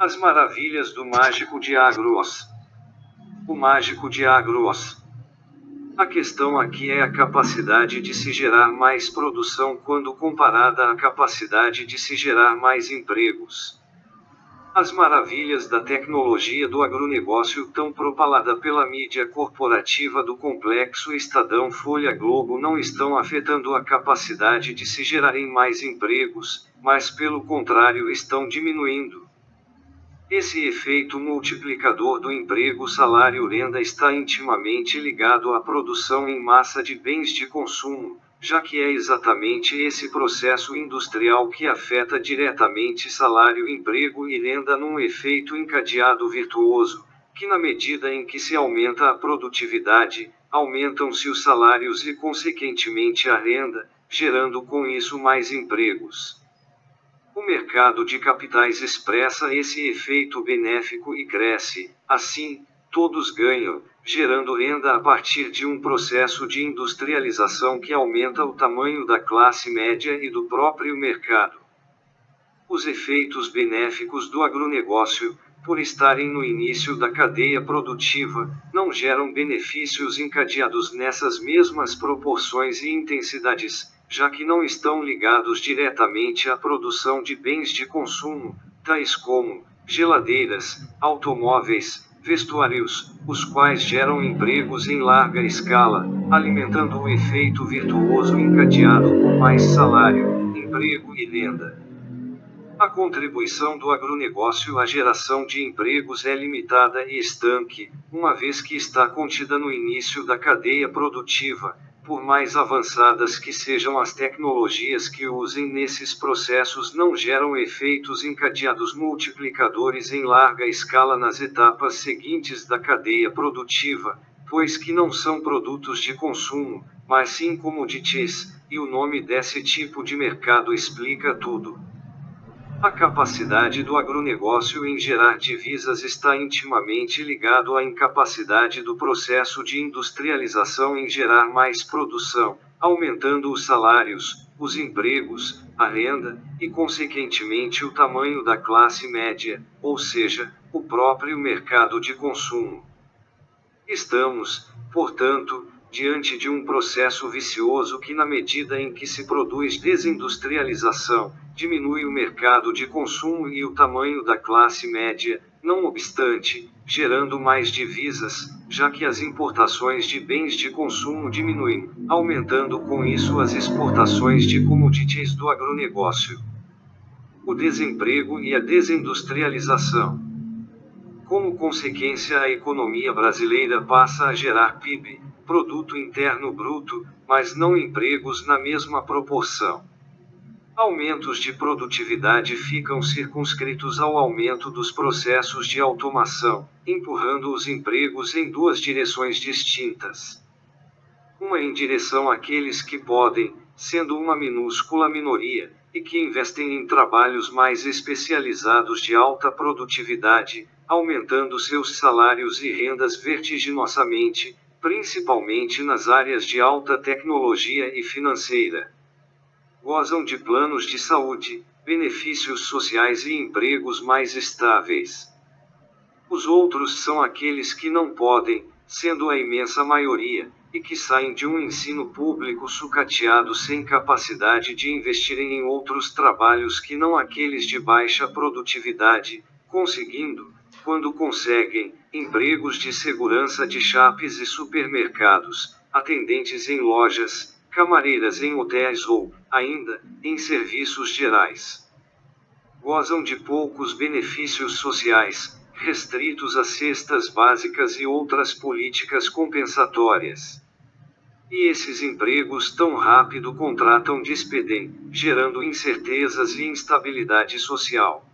As maravilhas do mágico de Agros. O mágico de Agros. A questão aqui é a capacidade de se gerar mais produção quando comparada à capacidade de se gerar mais empregos. As maravilhas da tecnologia do agronegócio tão propalada pela mídia corporativa do complexo Estadão Folha Globo não estão afetando a capacidade de se gerarem mais empregos, mas pelo contrário estão diminuindo. Esse efeito multiplicador do emprego-salário-renda está intimamente ligado à produção em massa de bens de consumo, já que é exatamente esse processo industrial que afeta diretamente salário, emprego e renda num efeito encadeado virtuoso, que na medida em que se aumenta a produtividade, aumentam-se os salários e consequentemente a renda, gerando com isso mais empregos. O mercado de capitais expressa esse efeito benéfico e cresce, assim, todos ganham, gerando renda a partir de um processo de industrialização que aumenta o tamanho da classe média e do próprio mercado. Os efeitos benéficos do agronegócio, por estarem no início da cadeia produtiva, não geram benefícios encadeados nessas mesmas proporções e intensidades, já que não estão ligados diretamente à produção de bens de consumo, tais como geladeiras, automóveis, vestuários, os quais geram empregos em larga escala, alimentando o efeito virtuoso encadeado com mais salário, emprego e renda. A contribuição do agronegócio à geração de empregos é limitada e estanque, uma vez que está contida no início da cadeia produtiva, por mais avançadas que sejam as tecnologias que usem nesses processos não geram efeitos encadeados multiplicadores em larga escala nas etapas seguintes da cadeia produtiva, pois que não são produtos de consumo, mas sim commodities, e o nome desse tipo de mercado explica tudo. A capacidade do agronegócio em gerar divisas está intimamente ligado à incapacidade do processo de industrialização em gerar mais produção, aumentando os salários, os empregos, a renda, e consequentemente o tamanho da classe média, ou seja, o próprio mercado de consumo. Estamos, portanto, diante de um processo vicioso que, na medida em que se produz desindustrialização, diminui o mercado de consumo e o tamanho da classe média, não obstante, gerando mais divisas, já que as importações de bens de consumo diminuem, aumentando com isso as exportações de commodities do agronegócio. O desemprego e a desindustrialização. Como consequência, a economia brasileira passa a gerar PIB, Produto Interno Bruto, mas não empregos na mesma proporção. Aumentos de produtividade ficam circunscritos ao aumento dos processos de automação, empurrando os empregos em duas direções distintas. Uma em direção àqueles que podem, sendo uma minúscula minoria, e que investem em trabalhos mais especializados de alta produtividade, aumentando seus salários e rendas vertiginosamente, principalmente nas áreas de alta tecnologia e financeira. Gozam de planos de saúde, benefícios sociais e empregos mais estáveis. Os outros são aqueles que não podem, sendo a imensa maioria, e que saem de um ensino público sucateado sem capacidade de investirem em outros trabalhos que não aqueles de baixa produtividade, conseguindo, quando conseguem, empregos de segurança de shoppings e supermercados, atendentes em lojas, camareiras em hotéis ou, ainda, em serviços gerais. Gozam de poucos benefícios sociais, restritos a cestas básicas e outras políticas compensatórias. E esses empregos tão rápido contratam despedem, gerando incertezas e instabilidade social.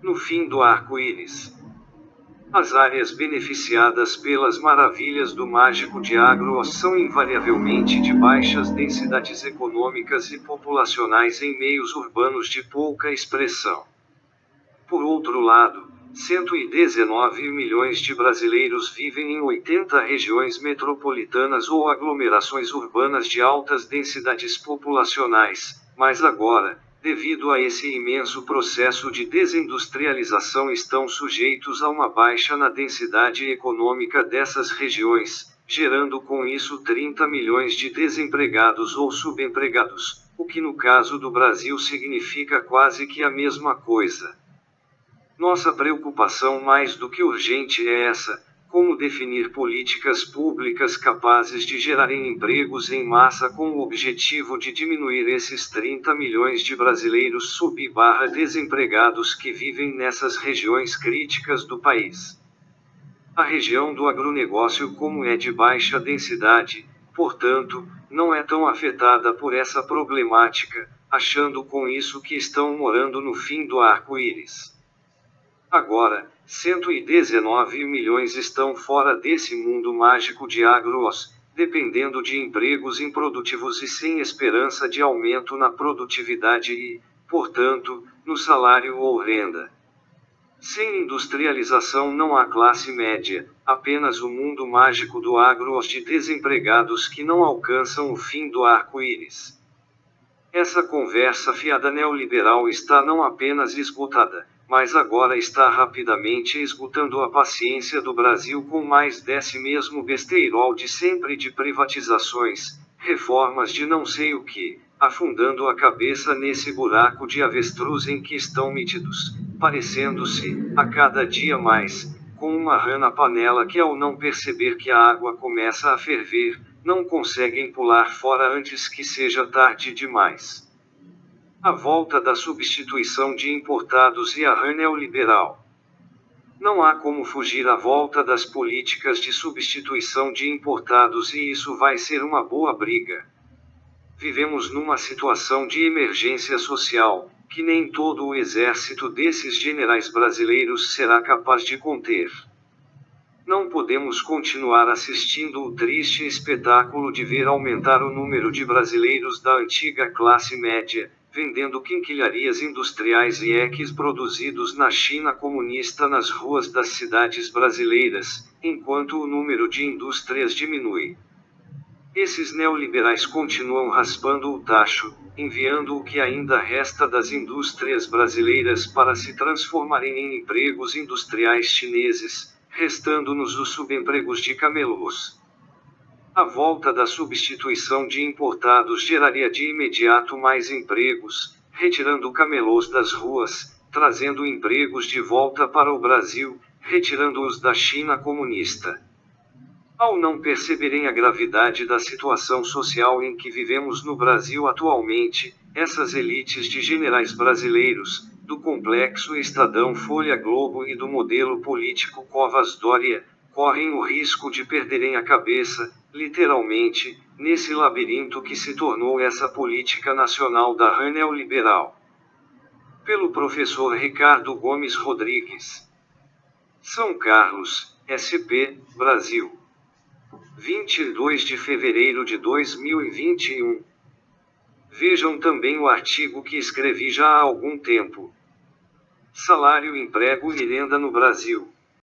No fim do arco-íris. As áreas beneficiadas pelas maravilhas do mágico de Agros são invariavelmente de baixas densidades econômicas e populacionais em meios urbanos de pouca expressão. Por outro lado, 119 milhões de brasileiros vivem em 80 regiões metropolitanas ou aglomerações urbanas de altas densidades populacionais, mas agora, devido a esse imenso processo de desindustrialização, estão sujeitos a uma baixa na densidade econômica dessas regiões, gerando com isso 30 milhões de desempregados ou subempregados, o que no caso do Brasil significa quase que a mesma coisa. Nossa preocupação mais do que urgente é essa: como definir políticas públicas capazes de gerarem empregos em massa com o objetivo de diminuir esses 30 milhões de brasileiros sub-desempregados que vivem nessas regiões críticas do país. A região do agronegócio, como é de baixa densidade, portanto, não é tão afetada por essa problemática, achando com isso que estão morando no fim do arco-íris. Agora, 119 milhões estão fora desse mundo mágico de agros, dependendo de empregos improdutivos e sem esperança de aumento na produtividade e, portanto, no salário ou renda. Sem industrialização não há classe média, apenas o mundo mágico do agros de desempregados que não alcançam o fim do arco-íris. Essa conversa fiada neoliberal está não apenas esgotada, mas agora está rapidamente esgotando a paciência do Brasil com mais desse mesmo besteirol de sempre de privatizações, reformas de não sei o que, afundando a cabeça nesse buraco de avestruz em que estão metidos, parecendo-se, a cada dia mais, com uma rã na panela que, ao não perceber que a água começa a ferver, não conseguem pular fora antes que seja tarde demais. A volta da substituição de importados e a rã neoliberal. Não há como fugir à volta das políticas de substituição de importados, e isso vai ser uma boa briga. Vivemos numa situação de emergência social, que nem todo o exército desses generais brasileiros será capaz de conter. Não podemos continuar assistindo o triste espetáculo de ver aumentar o número de brasileiros da antiga classe média, vendendo quinquilharias industriais e equis produzidos na China comunista nas ruas das cidades brasileiras, enquanto o número de indústrias diminui. Esses neoliberais continuam raspando o tacho, enviando o que ainda resta das indústrias brasileiras para se transformarem em empregos industriais chineses, restando-nos os subempregos de camelôs. A volta da substituição de importados geraria de imediato mais empregos, retirando camelôs das ruas, trazendo empregos de volta para o Brasil, retirando-os da China comunista. Ao não perceberem a gravidade da situação social em que vivemos no Brasil atualmente, essas elites de generais brasileiros, do complexo Estadão Folha Globo e do modelo político Covas Dória, correm o risco de perderem a cabeça, literalmente, nesse labirinto que se tornou essa política nacional da rã neoliberal. Pelo professor Ricardo Gomes Rodrigues. São Carlos, SP, Brasil. 22 de fevereiro de 2021. Vejam também o artigo que escrevi já há algum tempo. Salário, emprego e renda no Brasil.